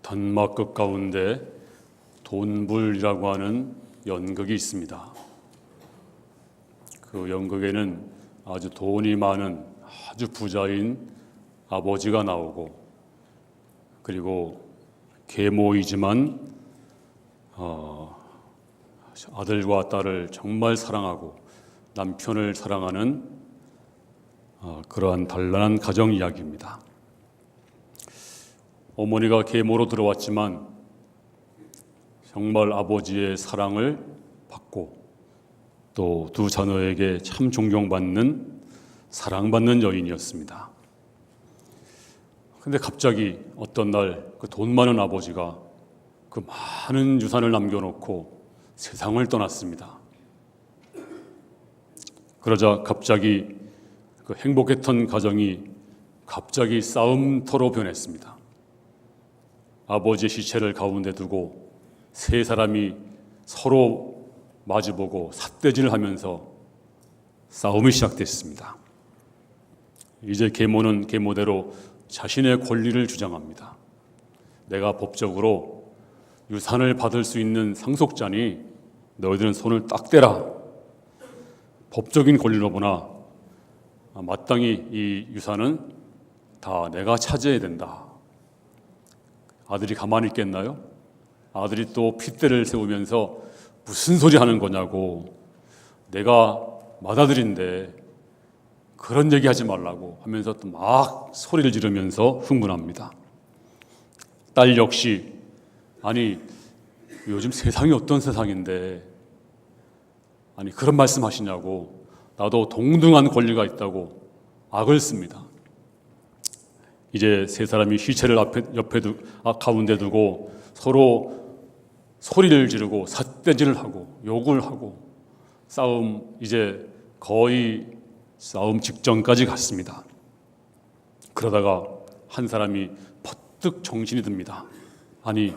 단막 가운데 돈불이라고 하는 연극이 있습니다. 그 연극에는 아주 돈이 많은 아주 부자인 아버지가 나오고, 그리고 계모이지만 아들과 딸을 정말 사랑하고 남편을 사랑하는 그러한 단란한 가정 이야기입니다. 어머니가 계모로 들어왔지만 정말 아버지의 사랑을 받고 또 두 자녀에게 참 존경받는 사랑받는 여인이었습니다. 근데 갑자기 어떤 날 그 돈 많은 아버지가 그 많은 유산을 남겨놓고 세상을 떠났습니다. 그러자 갑자기 그 행복했던 가정이 갑자기 싸움터로 변했습니다. 아버지의 시체를 가운데 두고 세 사람이 서로 마주보고 삿대질을 하면서 싸움이 시작됐습니다. 이제 계모는 계모대로 자신의 권리를 주장합니다. 내가 법적으로 유산을 받을 수 있는 상속자니 너희들은 손을 딱 떼라. 법적인 권리로 보나 마땅히 이 유산은 다 내가 차지해야 된다. 아들이 가만히 있겠나요? 아들이 또 핏대를 세우면서 무슨 소리 하는 거냐고, 내가 맏아들인데 그런 얘기 하지 말라고 하면서 또 막 소리를 지르면서 흥분합니다. 딸 역시 아니 요즘 세상이 어떤 세상인데 아니 그런 말씀 하시냐고, 나도 동등한 권리가 있다고 악을 씁니다. 이제 세 사람이 시체를 가운데 두고 서로 소리를 지르고 삿대질을 하고 욕을 하고 이제 거의 싸움 직전까지 갔습니다. 그러다가 한 사람이 퍼뜩 정신이 듭니다. 아니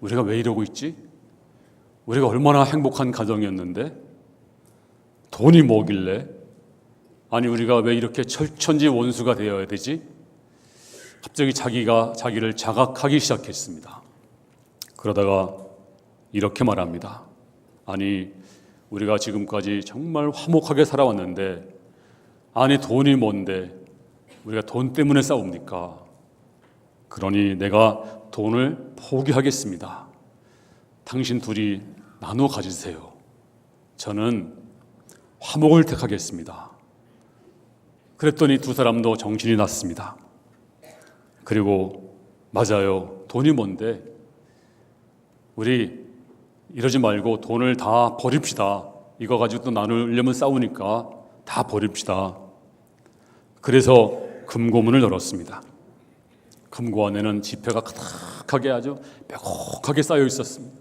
우리가 왜 이러고 있지? 우리가 얼마나 행복한 가정이었는데 돈이 뭐길래, 아니 우리가 왜 이렇게 철천지 원수가 되어야 되지? 갑자기 자기를 자각하기 시작했습니다. 그러다가 이렇게 말합니다. 아니 우리가 지금까지 정말 화목하게 살아왔는데 아니 돈이 뭔데 우리가 돈 때문에 싸웁니까? 그러니 내가 돈을 포기하겠습니다. 당신 둘이 나눠 가지세요. 저는 화목을 택하겠습니다. 그랬더니 두 사람도 정신이 났습니다. 그리고 맞아요. 돈이 뭔데? 우리 이러지 말고 돈을 다 버립시다. 이거 가지고 또 나누려면 싸우니까 다 버립시다. 그래서 금고문을 열었습니다. 금고 안에는 지폐가 가득하게 아주 빼곡하게 쌓여 있었습니다.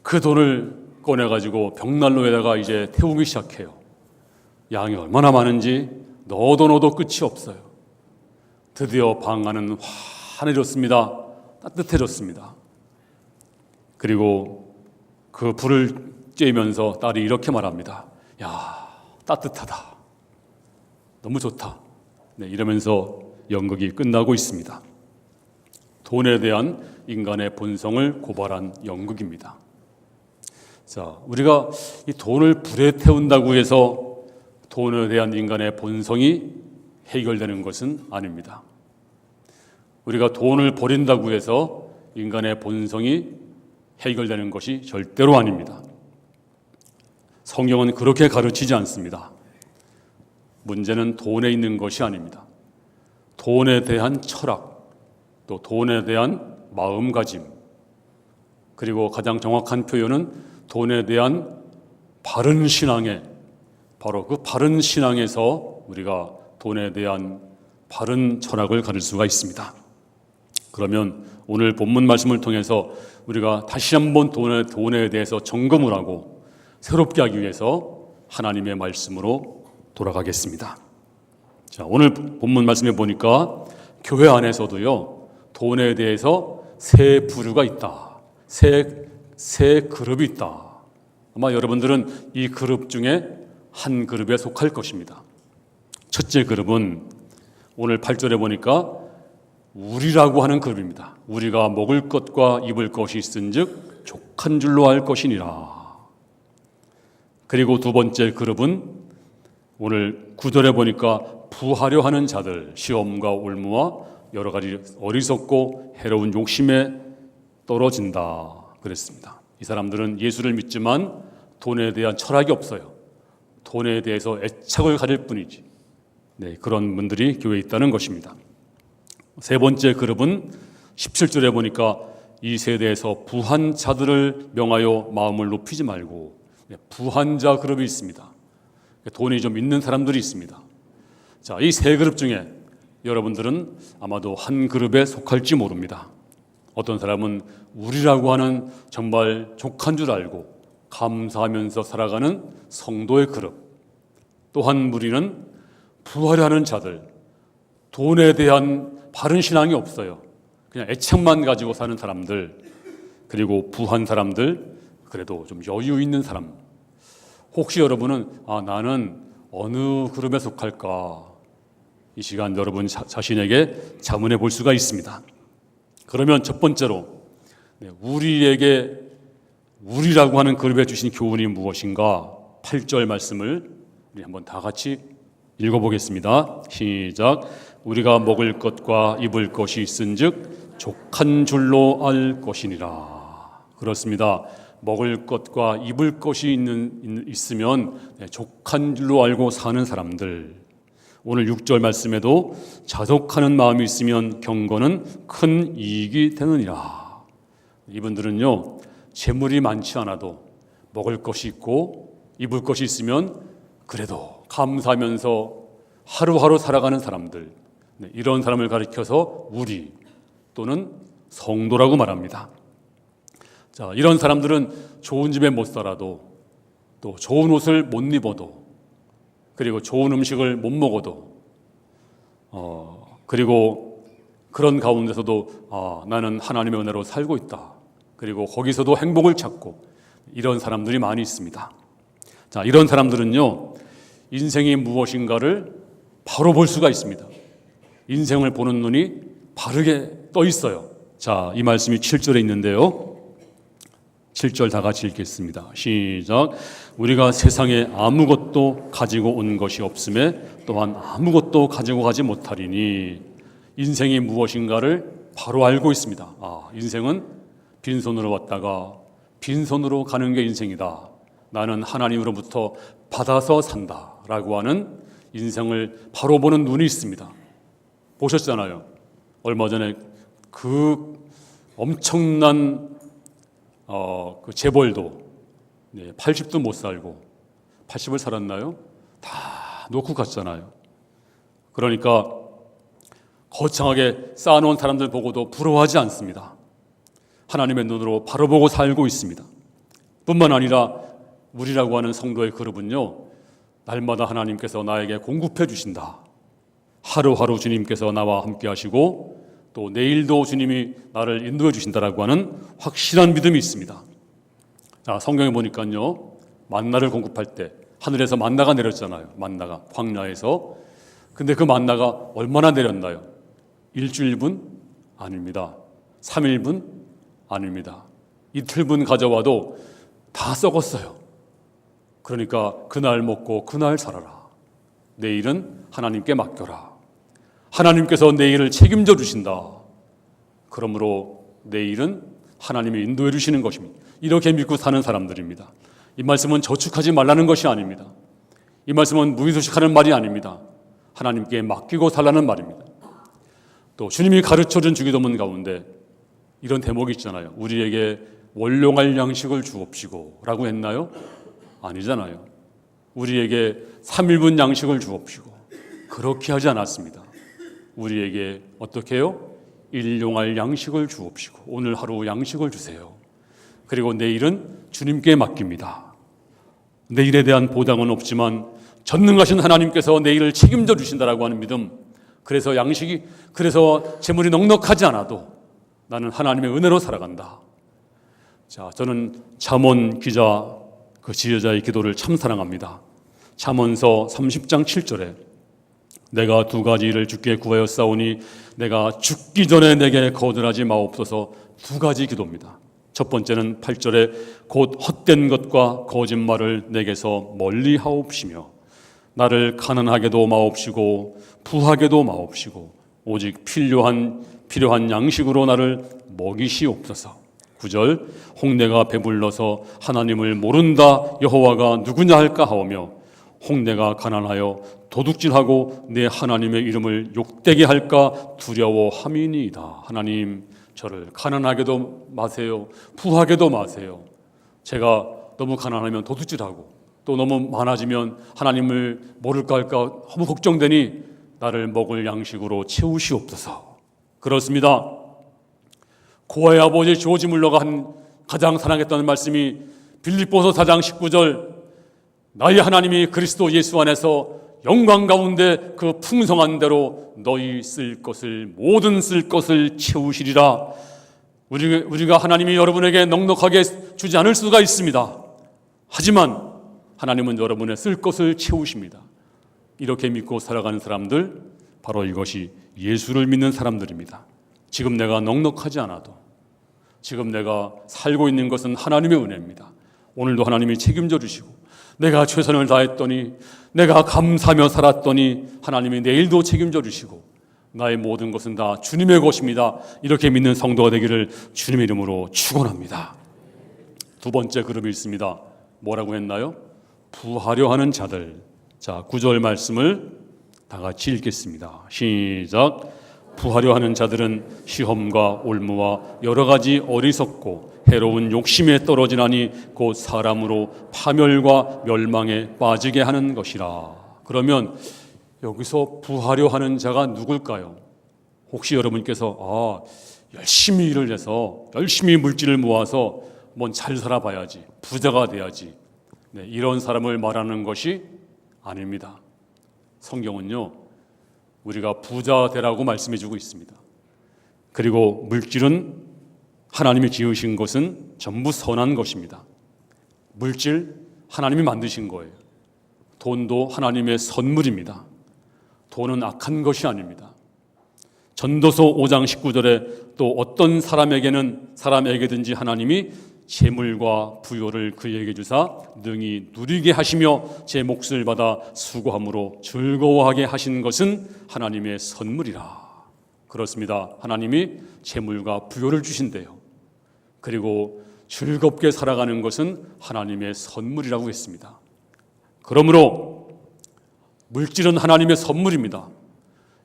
그 돈을 꺼내가지고 벽난로에다가 이제 태우기 시작해요. 양이 얼마나 많은지 넣어도 끝이 없어요. 드디어 방 안은 환해졌습니다. 따뜻해졌습니다. 그리고 그 불을 쬐면서 딸이 이렇게 말합니다. 야, 따뜻하다. 너무 좋다. 네, 이러면서 연극이 끝나고 있습니다. 돈에 대한 인간의 본성을 고발한 연극입니다. 자, 우리가 이 돈을 불에 태운다고 해서 돈에 대한 인간의 본성이 해결되는 것은 아닙니다. 우리가 돈을 버린다고 해서 인간의 본성이 해결되는 것이 절대로 아닙니다. 성경은 그렇게 가르치지 않습니다. 문제는 돈에 있는 것이 아닙니다. 돈에 대한 철학, 또 돈에 대한 마음가짐, 그리고 가장 정확한 표현은 돈에 대한 바른 신앙에, 바로 그 바른 신앙에서 우리가 돈에 대한 바른 철학을 가질 수가 있습니다. 그러면 오늘 본문 말씀을 통해서 우리가 다시 한번 돈에 대해서 점검을 하고 새롭게 하기 위해서 하나님의 말씀으로 돌아가겠습니다. 자, 오늘 본문 말씀에 보니까 교회 안에서도요, 돈에 대해서 세 부류가 있다. 세 그룹이 있다. 아마 여러분들은 이 그룹 중에 한 그룹에 속할 것입니다. 첫째 그룹은 오늘 8절에 보니까 우리라고 하는 그룹입니다. 우리가 먹을 것과 입을 것이 있은즉 족한 줄로 알 것이니라. 그리고 두 번째 그룹은 오늘 9절에 보니까 부하려 하는 자들, 시험과 올무와 여러 가지 어리석고 해로운 욕심에 떨어진다 그랬습니다. 이 사람들은 예수를 믿지만 돈에 대한 철학이 없어요. 돈에 대해서 애착을 가질 뿐이지. 네, 그런 분들이 교회에 있다는 것입니다. 세 번째 그룹은 17절에 보니까 이 세대에서 부한 자들을 명하여 마음을 높이지 말고, 부한 자 그룹이 있습니다. 돈이 좀 있는 사람들이 있습니다. 자, 이 세 그룹 중에 여러분들은 아마도 한 그룹에 속할지 모릅니다. 어떤 사람은 우리라고 하는 정말 족한 줄 알고 감사하면서 살아가는 성도의 그룹, 또한 무리는 부하려 하는 자들, 돈에 대한 바른 신앙이 없어요. 그냥 애착만 가지고 사는 사람들, 그리고 부한 사람들, 그래도 좀 여유 있는 사람. 혹시 여러분은 나는 어느 그룹에 속할까? 이 시간 여러분 자신에게 자문해 볼 수가 있습니다. 그러면 첫 번째로 우리에게 우리라고 하는 그룹에 주신 교훈이 무엇인가? 8절 말씀을 우리 한번 다 같이 읽어보겠습니다. 시작. 우리가 먹을 것과 입을 것이 있은즉 족한 줄로 알 것이니라. 그렇습니다. 먹을 것과 입을 것이 있으면 족한 줄로 알고 사는 사람들. 오늘 6절 말씀에도 자족하는 마음이 있으면 경건은 큰 이익이 되느니라. 이분들은요, 재물이 많지 않아도 먹을 것이 있고 입을 것이 있으면 그래도 감사하면서 하루하루 살아가는 사람들, 이런 사람을 가리켜서 우리 또는 성도라고 말합니다. 자, 이런 사람들은 좋은 집에 못 살아도, 또 좋은 옷을 못 입어도, 그리고 좋은 음식을 못 먹어도, 그리고 그런 가운데서도 나는 하나님의 은혜로 살고 있다. 그리고 거기서도 행복을 찾고, 이런 사람들이 많이 있습니다. 자, 이런 사람들은요, 인생이 무엇인가를 바로 볼 수가 있습니다. 인생을 보는 눈이 바르게 떠 있어요. 자, 이 말씀이 7절에 있는데요. 7절 다 같이 읽겠습니다. 시작. 우리가 세상에 아무것도 가지고 온 것이 없음에 또한 아무것도 가지고 가지 못하리니. 인생이 무엇인가를 바로 알고 있습니다. 인생은 빈손으로 왔다가 빈손으로 가는 게 인생이다. 나는 하나님으로부터 받아서 산다 라고 하는 인생을 바로 보는 눈이 있습니다. 보셨잖아요. 얼마 전에 그 엄청난 그 재벌도 80도 못 살고 80을 살았나요? 다 놓고 갔잖아요. 그러니까 거창하게 쌓아놓은 사람들 보고도 부러워하지 않습니다. 하나님의 눈으로 바로 보고 살고 있습니다. 뿐만 아니라 우리라고 하는 성도의 그룹은요, 날마다 하나님께서 나에게 공급해 주신다. 하루하루 주님께서 나와 함께 하시고 또 내일도 주님이 나를 인도해 주신다라고 하는 확실한 믿음이 있습니다. 자, 성경에 보니까요, 만나를 공급할 때 하늘에서 만나가 내렸잖아요. 만나가 광야에서. 근데 그 만나가 얼마나 내렸나요? 일주일분? 아닙니다. 3일분? 아닙니다. 이틀분 가져와도 다 썩었어요. 그러니까 그날 먹고 그날 살아라. 내일은 하나님께 맡겨라. 하나님께서 내일을 책임져 주신다. 그러므로 내일은 하나님이 인도해 주시는 것입니다. 이렇게 믿고 사는 사람들입니다. 이 말씀은 저축하지 말라는 것이 아닙니다. 이 말씀은 무의소식하는 말이 아닙니다. 하나님께 맡기고 살라는 말입니다. 또 주님이 가르쳐준 주기도문 가운데 이런 대목이 있잖아요. 우리에게 월용할 양식을 주옵시고 라고 했나요? 아니잖아요. 우리에게 3일분 양식을 주옵시고 그렇게 하지 않았습니다. 우리에게 어떻게 해요? 일용할 양식을 주옵시고 오늘 하루 양식을 주세요. 그리고 내일은 주님께 맡깁니다. 내일에 대한 보장은 없지만 전능하신 하나님께서 내일을 책임져 주신다라고 하는 믿음. 그래서 재물이 넉넉하지 않아도 나는 하나님의 은혜로 살아간다. 자, 저는 잠언 기자 그 지혜자의 기도를 참 사랑합니다. 잠언서 30장 7절에 내가 두 가지 일을 주께 구하였사오니 내가 죽기 전에 내게 거절하지 마옵소서. 두 가지 기도입니다. 첫 번째는 8절에 곧 헛된 것과 거짓말을 내게서 멀리 하옵시며 나를 가난하게도 마옵시고 부하게도 마옵시고 오직 필요한 양식으로 나를 먹이시옵소서. 9절 홍내가 배불러서 하나님을 모른다 여호와가 누구냐 할까 하오며 홍내가 가난하여 도둑질하고 내 하나님의 이름을 욕되게 할까 두려워함이니이다. 하나님, 저를 가난하게도 마세요. 부하게도 마세요. 제가 너무 가난하면 도둑질하고 또 너무 많아지면 하나님을 모를까 할까 너무 걱정되니 나를 먹을 양식으로 채우시옵소서. 그렇습니다. 고아의 아버지 조지 물러가 한 가장 사랑했던 말씀이 빌립보서 4장 19절 나의 하나님이 그리스도 예수 안에서 영광 가운데 그 풍성한 대로 너희 모든 쓸 것을 채우시리라. 우리가 하나님이 여러분에게 넉넉하게 주지 않을 수가 있습니다. 하지만 하나님은 여러분의 쓸 것을 채우십니다. 이렇게 믿고 살아가는 사람들, 바로 이것이 예수를 믿는 사람들입니다. 지금 내가 넉넉하지 않아도, 지금 내가 살고 있는 것은 하나님의 은혜입니다. 오늘도 하나님이 책임져 주시고, 내가 최선을 다했더니, 내가 감사하며 살았더니 하나님이 내일도 책임져 주시고, 나의 모든 것은 다 주님의 것입니다. 이렇게 믿는 성도가 되기를 주님의 이름으로 축원합니다. 두 번째 그룹이 있습니다. 뭐라고 했나요? 부하려 하는 자들. 자, 9절 말씀을 다 같이 읽겠습니다. 시작. 부하려 하는 자들은 시험과 올무와 여러 가지 어리석고 해로운 욕심에 떨어지나니 곧 사람으로 파멸과 멸망에 빠지게 하는 것이라. 그러면 여기서 부하려 하는 자가 누굴까요? 혹시 여러분께서 열심히 일을 해서 열심히 물질을 모아서 잘 살아봐야지, 부자가 돼야지, 이런 사람을 말하는 것이 아닙니다. 성경은요, 우리가 부자 되라고 말씀해주고 있습니다. 그리고 물질은 하나님이 지으신 것은 전부 선한 것입니다. 물질 하나님이 만드신 거예요. 돈도 하나님의 선물입니다. 돈은 악한 것이 아닙니다. 전도서 5장 19절에 또 어떤 사람에게든지 하나님이 재물과 부요를 그에게 주사 능히 누리게 하시며 제 몫을 받아 수고함으로 즐거워하게 하신 것은 하나님의 선물이라. 그렇습니다. 하나님이 재물과 부요를 주신대요. 그리고 즐겁게 살아가는 것은 하나님의 선물이라고 했습니다. 그러므로 물질은 하나님의 선물입니다.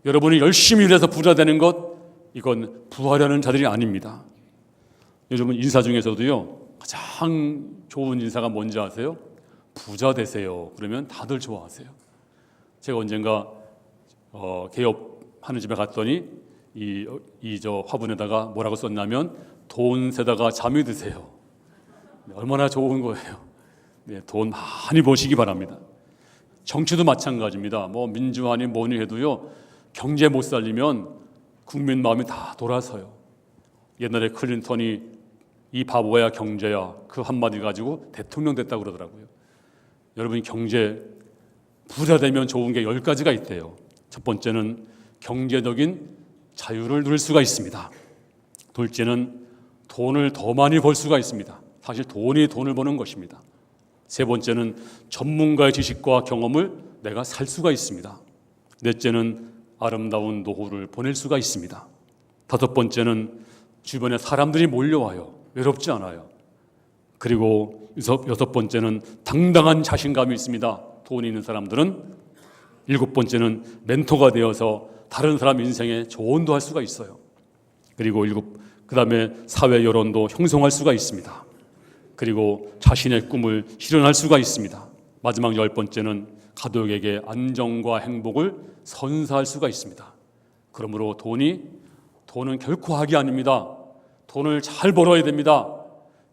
여러분이 열심히 일해서 부자 되는 것, 이건 부하려는 자들이 아닙니다. 여러분 인사 중에서도요, 가장 좋은 인사가 뭔지 아세요? 부자 되세요. 그러면 다들 좋아하세요. 제가 언젠가 개업하는 집에 갔더니 저 화분에다가 뭐라고 썼냐면 돈 세다가 잠이 드세요. 얼마나 좋은 거예요. 돈 많이 버시기 바랍니다. 정치도 마찬가지입니다. 민주화니 뭐니 해도요, 경제 못 살리면 국민 마음이 다 돌아서요. 옛날에 클린턴이 이 바보야 경제야 그 한마디 가지고 대통령 됐다고 그러더라고요. 여러분 경제 부자 되면 좋은 게 10가지가 있대요. 첫 번째는 경제적인 자유를 누릴 수가 있습니다. 둘째는 돈을 더 많이 벌 수가 있습니다. 사실 돈이 돈을 버는 것입니다. 세 번째는 전문가의 지식과 경험을 내가 살 수가 있습니다. 넷째는 아름다운 노후를 보낼 수가 있습니다. 다섯 번째는 주변에 사람들이 몰려와요. 외롭지 않아요. 그리고 여섯 번째는 당당한 자신감이 있습니다. 돈이 있는 사람들은. 일곱 번째는 멘토가 되어서 다른 사람 인생에 조언도 할 수가 있어요. 그리고 그 다음에 사회 여론도 형성할 수가 있습니다. 그리고 자신의 꿈을 실현할 수가 있습니다. 마지막 10번째는 가족에게 안정과 행복을 선사할 수가 있습니다. 그러므로 돈은 결코 악이 아닙니다. 돈을 잘 벌어야 됩니다.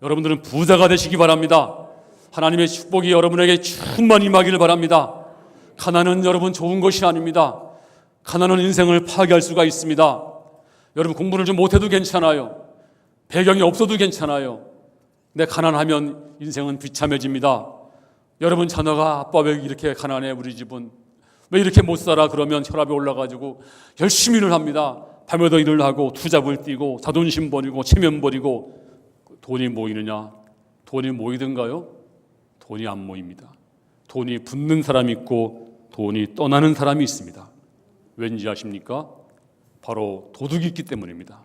여러분들은 부자가 되시기 바랍니다. 하나님의 축복이 여러분에게 충만히 임하기를 바랍니다. 가난은 여러분 좋은 것이 아닙니다. 가난은 인생을 파괴할 수가 있습니다. 여러분 공부를 좀 못해도 괜찮아요. 배경이 없어도 괜찮아요. 근데 가난하면 인생은 비참해집니다. 여러분 자녀가 아빠 왜 이렇게 가난해 우리 집은 왜 이렇게 못 살아? 그러면 혈압이 올라가지고 열심히 일을 합니다. 밤에도 일을 하고 투잡을 뛰고 자존심 버리고 체면 버리고 돈이 모이느냐? 돈이 모이든가요? 돈이 안 모입니다. 돈이 붙는 사람이 있고 돈이 떠나는 사람이 있습니다. 왠지 아십니까? 바로 도둑이 있기 때문입니다.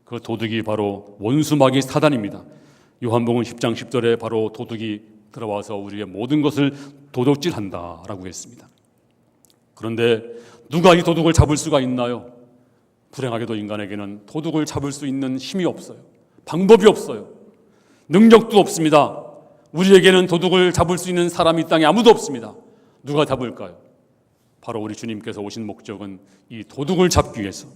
그 도둑이 바로 원수마귀 사단입니다. 요한복음 10장 10절에 바로 도둑이 들어와서 우리의 모든 것을 도둑질한다라고 했습니다. 그런데 누가 이 도둑을 잡을 수가 있나요? 불행하게도 인간에게는 도둑을 잡을 수 있는 힘이 없어요. 방법이 없어요. 능력도 없습니다. 우리에게는 도둑을 잡을 수 있는 사람이 이 땅에 아무도 없습니다. 누가 잡을까요? 바로 우리 주님께서 오신 목적은 이 도둑을 잡기 위해서.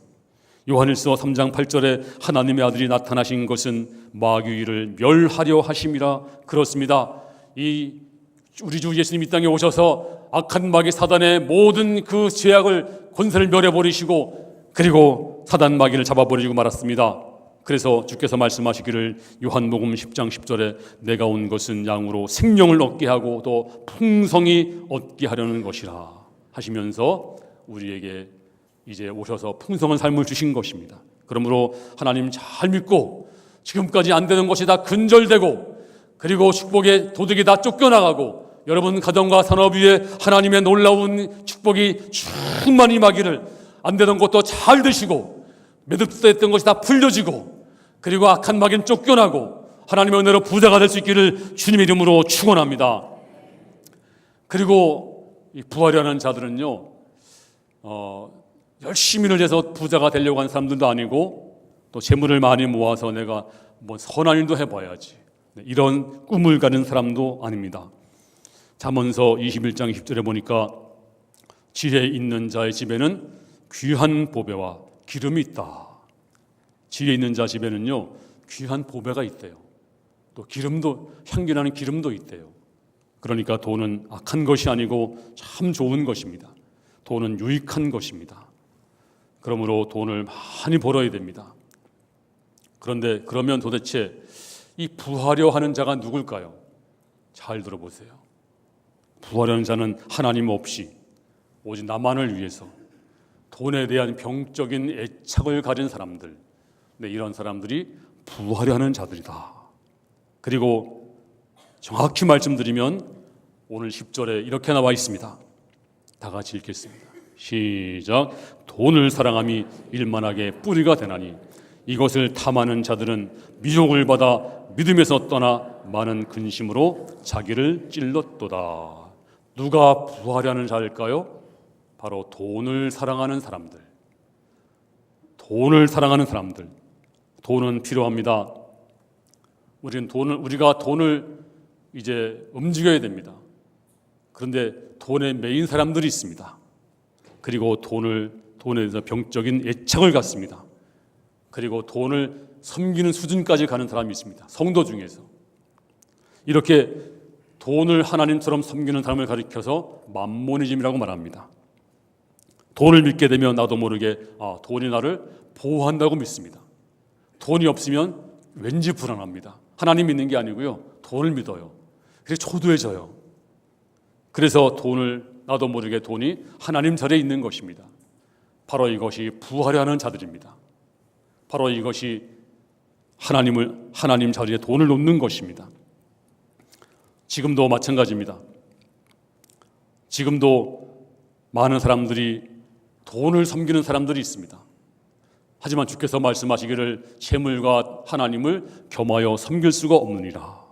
요한일서 3장 8절에 하나님의 아들이 나타나신 것은 마귀를 멸하려 하심이라. 그렇습니다. 우리 주 예수님 이 땅에 오셔서 악한 마귀 사단의 모든 그 죄악을 권세를 멸해버리시고 그리고 사단 마귀를 잡아버리고 말았습니다. 그래서 주께서 말씀하시기를 요한복음 10장 10절에 내가 온 것은 양으로 생명을 얻게 하고 또 풍성히 얻게 하려는 것이라 하시면서 우리에게 이제 오셔서 풍성한 삶을 주신 것입니다. 그러므로 하나님 잘 믿고 지금까지 안 되는 것이 다 근절되고 그리고 축복의 도둑이 다 쫓겨나가고 여러분 가정과 산업 위에 하나님의 놀라운 축복이 충만히 임하기를 안 되던 것도 잘 되시고 매듭됐던 것이 다 풀려지고 그리고 악한 마귀는 쫓겨나고 하나님의 은혜로 부자가 될 수 있기를 주님의 이름으로 축원합니다. 그리고 이 부하려는 자들은요 열심히 일 해서 부자가 되려고 하는 사람들도 아니고 또 재물을 많이 모아서 내가 뭐 선한 일도 해봐야지 이런 꿈을 가는 사람도 아닙니다. 잠언서 21장 10절에 보니까 지혜 있는 자의 집에는 귀한 보배와 기름이 있다. 지혜 있는 자 집에는요 귀한 보배가 있대요. 또 기름도 향기나는 기름도 있대요. 그러니까 돈은 악한 것이 아니고 참 좋은 것입니다. 돈은 유익한 것입니다. 그러므로 돈을 많이 벌어야 됩니다. 그런데 그러면 도대체 이 부하려 하는 자가 누굴까요? 잘 들어보세요. 부하려는 자는 하나님 없이 오직 나만을 위해서 돈에 대한 병적인 애착을 가진 사람들, 이런 사람들이 부하려 하는 자들이다. 그리고 정확히 말씀드리면 오늘 10절에 이렇게 나와 있습니다. 다 같이 읽겠습니다. 시작. 돈을 사랑함이 일만하게 뿌리가 되나니 이것을 탐하는 자들은 미혹을 받아 믿음에서 떠나 많은 근심으로 자기를 찔렀도다. 누가 부하려는 자일까요? 바로 돈을 사랑하는 사람들. 돈을 사랑하는 사람들. 돈은 필요합니다. 우리가 돈을 이제 움직여야 됩니다. 그런데 돈에 매인 사람들이 있습니다. 그리고 돈에 대해서 병적인 애착을 갖습니다. 그리고 돈을 섬기는 수준까지 가는 사람이 있습니다. 성도 중에서. 이렇게 돈을 하나님처럼 섬기는 사람을 가리켜서 맘모니즘이라고 말합니다. 돈을 믿게 되면 나도 모르게 돈이 나를 보호한다고 믿습니다. 돈이 없으면 왠지 불안합니다. 하나님 믿는 게 아니고요. 돈을 믿어요. 그래서 초조해져요. 그래서 나도 모르게 돈이 하나님 자리에 있는 것입니다. 바로 이것이 부하려 하는 자들입니다. 바로 이것이 하나님 자리에 돈을 놓는 것입니다. 지금도 마찬가지입니다. 지금도 많은 사람들이 돈을 섬기는 사람들이 있습니다. 하지만 주께서 말씀하시기를 재물과 하나님을 겸하여 섬길 수가 없느니라.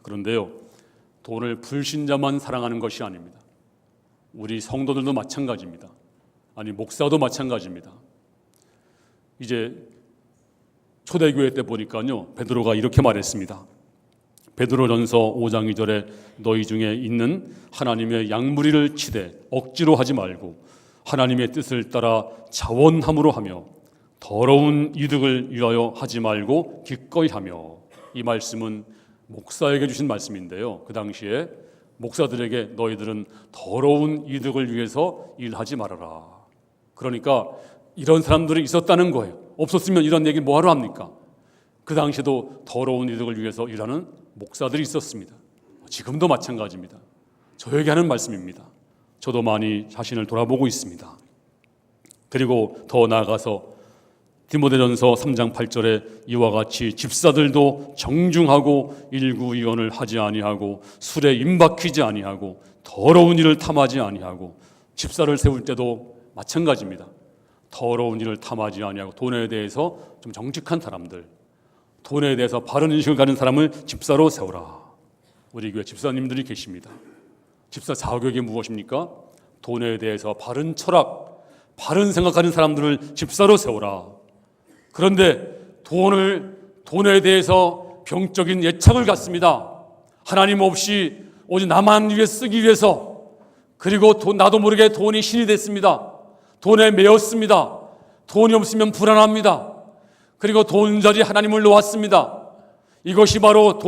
그런데요, 돈을 불신자만 사랑하는 것이 아닙니다. 우리 성도들도 마찬가지입니다. 아니, 목사도 마찬가지입니다. 이제 초대교회 때 보니까요, 베드로가 이렇게 말했습니다. 베드로전서 5장 2절에 너희 중에 있는 하나님의 양무리를 치되 억지로 하지 말고 하나님의 뜻을 따라 자원함으로 하며 더러운 이득을 위하여 하지 말고 기꺼이 하며. 이 말씀은 목사에게 주신 말씀인데요, 그 당시에 목사들에게 너희들은 더러운 이득을 위해서 일하지 말아라. 그러니까 이런 사람들이 있었다는 거예요. 없었으면 이런 얘기 뭐하러 합니까? 그 당시에도 더러운 이득을 위해서 일하는 목사들이 있었습니다. 지금도 마찬가지입니다. 저에게 하는 말씀입니다. 저도 많이 자신을 돌아보고 있습니다. 그리고 더 나아가서 디모데전서 3장 8절에 이와 같이 집사들도 정중하고 일구의언을 하지 아니하고 술에 임박히지 아니하고 더러운 일을 탐하지 아니하고, 집사를 세울 때도 마찬가지입니다. 더러운 일을 탐하지 아니하고 돈에 대해서 좀 정직한 사람들, 돈에 대해서 바른 인식을 가진 사람을 집사로 세우라. 우리 교회 집사님들이 계십니다. 집사 자격이 무엇입니까? 돈에 대해서 바른 철학, 바른 생각하는 사람들을 집사로 세우라. 그런데 돈에 대해서 병적인 애착을 갖습니다. 하나님 없이 오직 나만 위해 쓰기 위해서, 그리고 나도 모르게 돈이 신이 됐습니다. 돈에 매였습니다. 돈이 없으면 불안합니다. 그리고 돈 자리에 하나님을 놓았습니다. 이것이 바로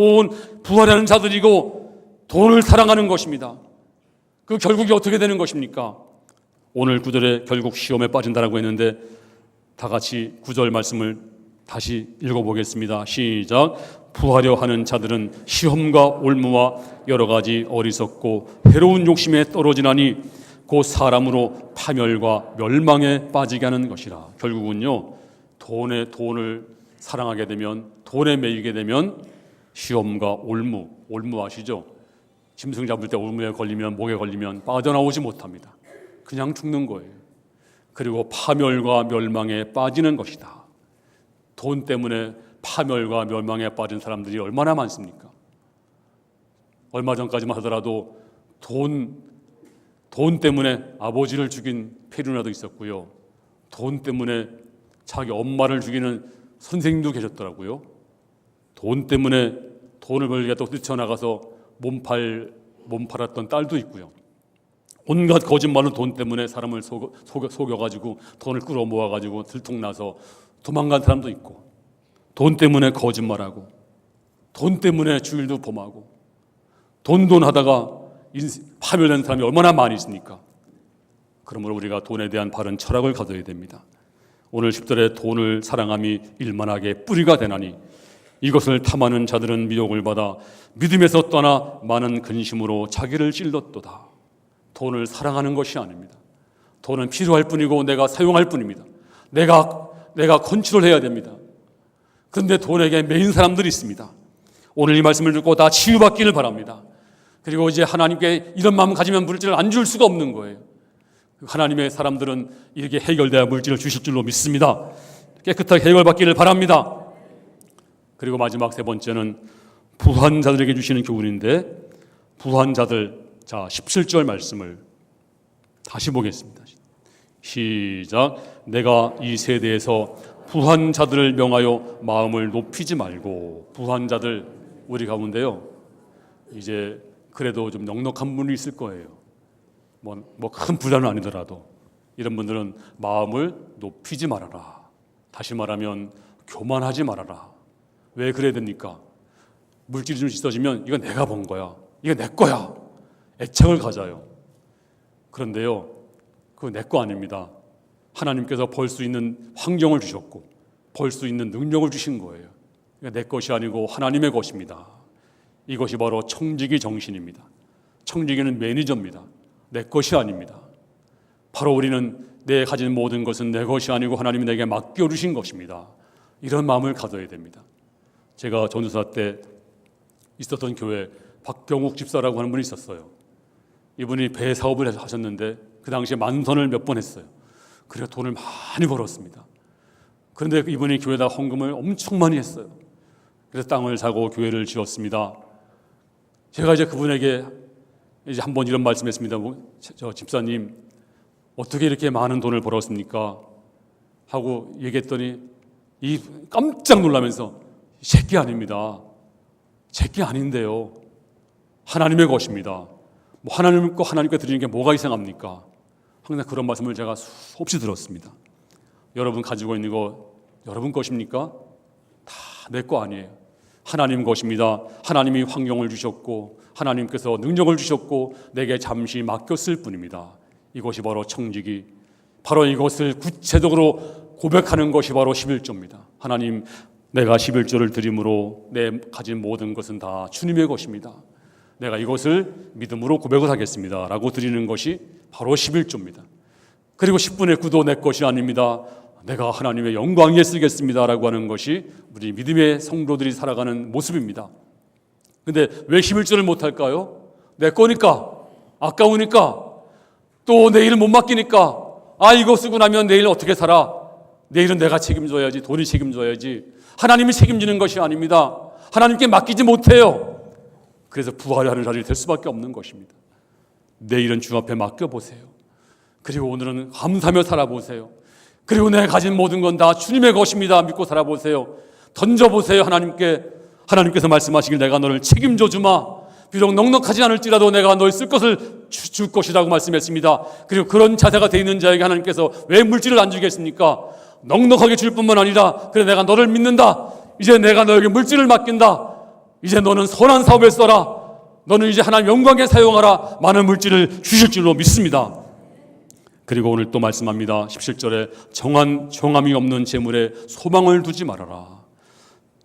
부활하는 자들이고 돈을 사랑하는 것입니다. 그 결국이 어떻게 되는 것입니까? 오늘 9절에 결국 시험에 빠진다라고 했는데, 다 같이 9절 말씀을 다시 읽어보겠습니다. 시작. 부하려 하는 자들은 시험과 올무와 여러 가지 어리석고 해로운 욕심에 떨어지나니 곧 사람으로 파멸과 멸망에 빠지게 하는 것이라. 결국은요, 돈을 사랑하게 되면, 돈에 매이게 되면 시험과 올무 아시죠? 짐승 잡을 때 올무에 걸리면, 목에 걸리면 빠져나오지 못합니다. 그냥 죽는 거예요. 그리고 파멸과 멸망에 빠지는 것이다. 돈 때문에 파멸과 멸망에 빠진 사람들이 얼마나 많습니까? 얼마 전까지만 하더라도 돈 때문에 아버지를 죽인 페루나도 있었고요. 돈 때문에 자기 엄마를 죽이는 선생님도 계셨더라고요. 돈 때문에 돈을 벌게 또 뛰쳐나가서 몸 팔았던 딸도 있고요. 온갖 거짓말로 돈 때문에 사람을 속여가지고 돈을 끌어모아가지고 들통나서 도망간 사람도 있고, 돈 때문에 거짓말하고, 돈 때문에 주일도 범하고, 돈 하다가 파멸된 사람이 얼마나 많이 있습니까? 그러므로 우리가 돈에 대한 바른 철학을 가져야 됩니다. 오늘 10절에 돈을 사랑함이 일만하게 뿌리가 되나니 이것을 탐하는 자들은 미혹을 받아 믿음에서 떠나 많은 근심으로 자기를 찔렀도다. 돈을 사랑하는 것이 아닙니다. 돈은 필요할 뿐이고 내가 사용할 뿐입니다. 내가 컨트롤해야 됩니다. 그런데 돈에게 매인 사람들이 있습니다. 오늘 이 말씀을 듣고 다 치유받기를 바랍니다. 그리고 이제 하나님께 이런 마음 가지면 물질을 안 줄 수가 없는 거예요. 하나님의 사람들은 이렇게 해결돼야 물질을 주실 줄로 믿습니다. 깨끗하게 해결받기를 바랍니다. 그리고 마지막 세 번째는 부한 자들에게 주시는 교훈인데, 부한 자들, 자 17절 말씀을 다시 보겠습니다. 시작. 내가 이 세대에서 부한 자들을 명하여 마음을 높이지 말고. 부한 자들, 우리 가운데요, 이제 그래도 좀 넉넉한 분이 있을 거예요. 뭐 큰 부자는 아니더라도 이런 분들은 마음을 높이지 말아라. 다시 말하면 교만하지 말아라. 왜 그래야 됩니까? 물질이 좀 있어지면 이건 내가 번 거야, 이거 내 거야, 애착을 가져요. 그런데요, 그거 내 거 아닙니다. 하나님께서 벌 수 있는 환경을 주셨고 벌 수 있는 능력을 주신 거예요. 내 것이 아니고 하나님의 것입니다. 이것이 바로 청지기 정신입니다. 청지기는 매니저입니다. 내 것이 아닙니다. 바로 우리는 내 가진 모든 것은 내 것이 아니고 하나님이 내게 맡겨주신 것입니다. 이런 마음을 가져야 됩니다. 제가 전도사 때 있었던 교회 박경욱 집사라고 하는 분이 있었어요. 이분이 배 사업을 하셨는데 그 당시에 만선을 몇 번 했어요. 그래서 돈을 많이 벌었습니다. 그런데 이분이 교회에다 헌금을 엄청 많이 했어요. 그래서 땅을 사고 교회를 지었습니다. 제가 이제 그분에게 이제 한번 이런 말씀했습니다. 저 집사님, 어떻게 이렇게 많은 돈을 벌었습니까? 하고 얘기했더니 깜짝 놀라면서, 제게 아닙니다. 제게 아닌데요, 하나님의 것입니다. 뭐 하나님 거 하나님께 드리는 게 뭐가 이상합니까? 항상 그런 말씀을 제가 수없이 들었습니다. 여러분 가지고 있는 거 여러분 것입니까? 다 내 거 아니에요. 하나님 것입니다. 하나님이 환경을 주셨고 하나님께서 능력을 주셨고 내게 잠시 맡겼을 뿐입니다. 이것이 바로 청지기, 바로 이것을 구체적으로 고백하는 것이 바로 11조입니다. 하나님, 내가 11조를 드림으로 내 가진 모든 것은 다 주님의 것입니다. 내가 이것을 믿음으로 고백을 하겠습니다 라고 드리는 것이 바로 11조입니다. 그리고 10분의 9도 내 것이 아닙니다. 내가 하나님의 영광 위에 쓰겠습니다 라고 하는 것이 우리 믿음의 성도들이 살아가는 모습입니다. 근데 왜 11조를 못할까요? 내 거니까, 아까우니까, 또 내일은 못 맡기니까, 이거 쓰고 나면 내일 어떻게 살아? 내일은 내가 책임져야지, 돈이 책임져야지. 하나님이 책임지는 것이 아닙니다. 하나님께 맡기지 못해요. 그래서 부활하는 자리가 될 수밖에 없는 것입니다. 내일은 주 앞에 맡겨보세요. 그리고 오늘은 감사하며 살아보세요. 그리고 내가 가진 모든 건 다 주님의 것입니다. 믿고 살아보세요. 던져보세요. 하나님께서 말씀하시길 내가 너를 책임져 주마. 비록 넉넉하지 않을지라도 내가 너를 쓸 것을 줄 것이라고 말씀했습니다. 그리고 그런 자세가 돼 있는 자에게 하나님께서 왜 물질을 안 주겠습니까? 넉넉하게 줄 뿐만 아니라 그래 내가 너를 믿는다. 이제 내가 너에게 물질을 맡긴다. 이제 너는 선한 사업에 써라. 너는 이제 하나님 영광에 사용하라. 많은 물질을 주실 줄로 믿습니다. 그리고 오늘 또 말씀합니다. 17절에 정함이 없는 재물에 소망을 두지 말아라.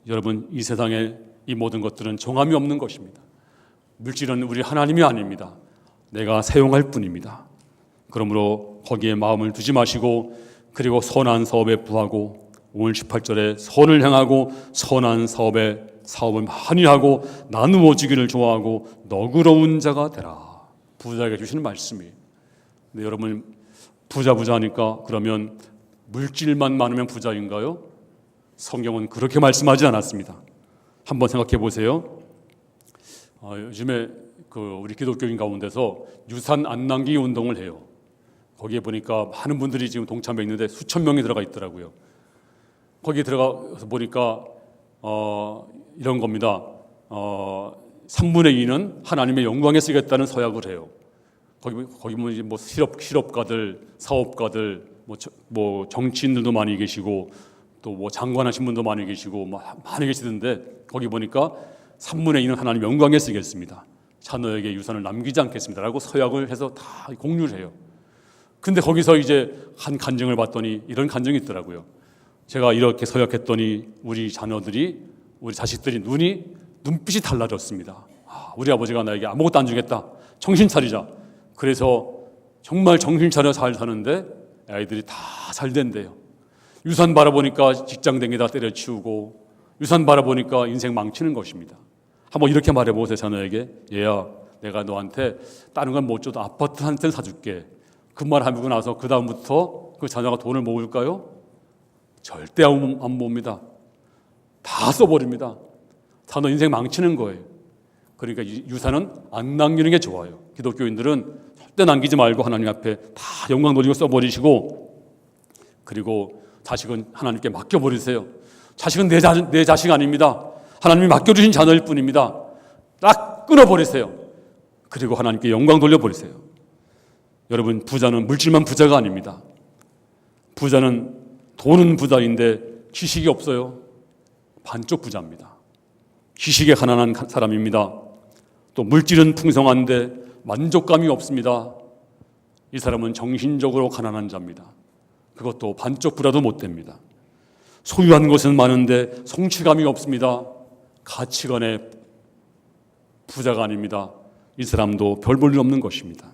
여러분, 이 세상에 이 모든 것들은 정함이 없는 것입니다. 물질은 우리 하나님이 아닙니다. 내가 사용할 뿐입니다. 그러므로 거기에 마음을 두지 마시고, 그리고 선한 사업에 부하고, 오늘 18절에 선을 행하고 선한 사업을 많이 하고 나누어 주기를 좋아하고 너그러운 자가 되라. 부자에게 주시는 말씀이에요. 근데 여러분, 부자 하니까 그러면 물질만 많으면 부자인가요? 성경은 그렇게 말씀하지 않았습니다. 한번 생각해 보세요. 요즘에 우리 기독교인 가운데서 유산 안 남기기 운동을 해요. 거기에 보니까 많은 분들이 지금 동참해 있는데 수천 명이 들어가 있더라고요. 거기에 들어가서 보니까 이런 겁니다. 3분의 2는 하나님의 영광에 쓰겠다는 서약을 해요. 거기 보면 뭐 실업가들, 사업가들, 뭐 정치인들도 많이 계시고 또 뭐 장관하신 분도 많이 계시고 많이 계시던데 거기 보니까 3분의 2는 하나님 영광에 쓰겠습니다. 자녀에게 유산을 남기지 않겠습니다라고 서약을 해서 다 공유를 해요. 근데 거기서 이제 한 간증을 봤더니 이런 간증이 있더라고요. 제가 이렇게 서약했더니 우리 자녀들이, 우리 자식들이 눈빛이 달라졌습니다. 우리 아버지가 나에게 아무것도 안 주겠다. 정신 차리자. 그래서 정말 정신 차려 잘 사는데 아이들이 다 잘 된대요. 유산 바라보니까 직장 다니다 때려치우고, 유산 바라보니까 인생 망치는 것입니다. 한번 이렇게 말해보세요. 자녀에게. 얘야, 내가 너한테 다른 건 못 줘도 아파트 한 채 사줄게. 그 말 하고 나서 그 다음부터 그 자녀가 돈을 모을까요? 절대 안 모읍니다. 다 써버립니다. 자녀 인생 망치는 거예요. 그러니까 유산은 안 남기는 게 좋아요. 기독교인들은 절대 남기지 말고 하나님 앞에 다 영광 돌리고 써버리시고, 그리고 자식은 하나님께 맡겨버리세요. 자식은 내 자식 아닙니다. 하나님이 맡겨주신 자녀일 뿐입니다. 딱 끊어버리세요. 그리고 하나님께 영광 돌려버리세요. 여러분, 부자는 물질만 부자가 아닙니다. 부자는 돈은 부자인데 지식이 없어요. 반쪽 부자입니다. 지식에 가난한 사람입니다. 또 물질은 풍성한데 만족감이 없습니다. 이 사람은 정신적으로 가난한 자입니다. 그것도 반쪽 부자도 못 됩니다. 소유한 것은 많은데 성취감이 없습니다. 가치관의 부자가 아닙니다. 이 사람도 별 볼 일 없는 것입니다.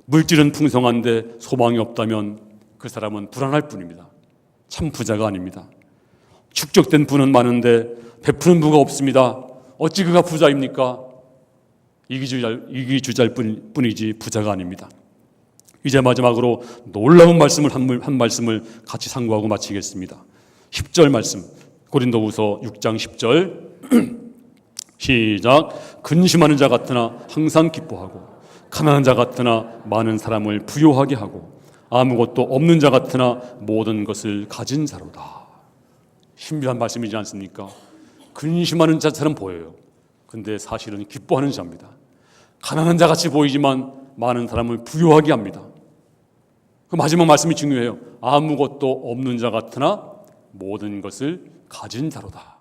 물질은 풍성한데 소망이 없다면 그 사람은 불안할 뿐입니다. 참 부자가 아닙니다. 축적된 부는 많은데 베푸는 부가 없습니다. 어찌 그가 부자입니까? 이기주자일 뿐이지 부자가 아닙니다. 이제 마지막으로 놀라운 말씀을 한 말씀을 같이 상고하고 마치겠습니다. 10절 말씀, 고린도후서 6장 10절 시작. 근심하는 자 같으나 항상 기뻐하고, 가난한 자 같으나 많은 사람을 부요하게 하고, 아무것도 없는 자 같으나 모든 것을 가진 자로다. 신비한 말씀이지 않습니까? 근심하는 자처럼 보여요. 근데 사실은 기뻐하는 자입니다. 가난한 자 같이 보이지만 많은 사람을 부요하게 합니다. 그 마지막 말씀이 중요해요. 아무것도 없는 자 같으나 모든 것을 가진 자로다.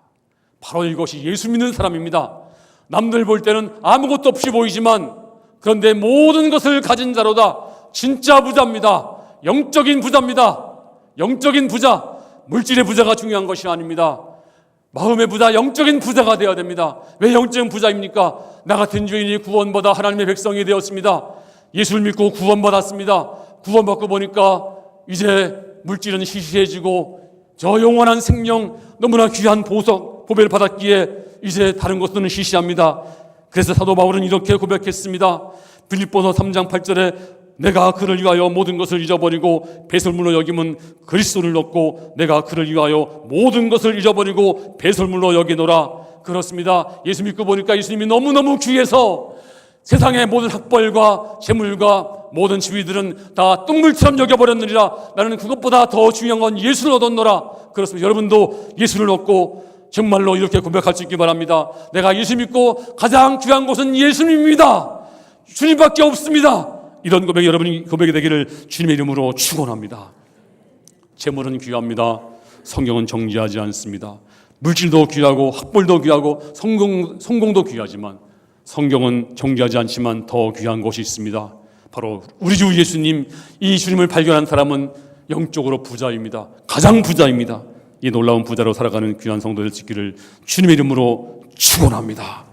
바로 이것이 예수 믿는 사람입니다. 남들 볼 때는 아무것도 없이 보이지만 그런데 모든 것을 가진 자로다. 진짜 부자입니다. 영적인 부자입니다. 영적인 부자. 물질의 부자가 중요한 것이 아닙니다. 마음의 부자, 영적인 부자가 되어야 됩니다. 왜 영적인 부자입니까? 나 같은 죄인이 구원받아 하나님의 백성이 되었습니다. 예수를 믿고 구원받았습니다. 구원받고 보니까 이제 물질은 시시해지고 저 영원한 생명, 너무나 귀한 보석, 보배를 받았기에 이제 다른 것들은 시시합니다. 그래서 사도 바울은 이렇게 고백했습니다. 빌립보서 3장 8절에 내가 그를 위하여 모든 것을 잊어버리고 배설물로 여김은 그리스도를 얻고 내가 그를 위하여 모든 것을 잊어버리고 배설물로 여기노라. 그렇습니다. 예수 믿고 보니까 예수님이 너무너무 귀해서 세상의 모든 학벌과 재물과 모든 지위들은 다 똥물처럼 여겨버렸느니라. 나는 그것보다 더 중요한 건 예수를 얻었노라. 그렇습니다. 여러분도 예수를 얻고 정말로 이렇게 고백할 수 있기 바랍니다. 내가 예수 믿고 가장 귀한 것은 예수님입니다. 주님밖에 없습니다. 이런 고백이 여러분이 고백이 되기를 주님의 이름으로 축원합니다. 재물은 귀합니다. 성경은 정죄하지 않습니다. 물질도 귀하고 학벌도 귀하고 성공도 귀하지만 성경은 정죄하지 않지만 더 귀한 것이 있습니다. 바로 우리 주 예수님, 이 주님을 발견한 사람은 영적으로 부자입니다. 가장 부자입니다. 이 놀라운 부자로 살아가는 귀한 성도들 짓기를 주님의 이름으로 축원합니다.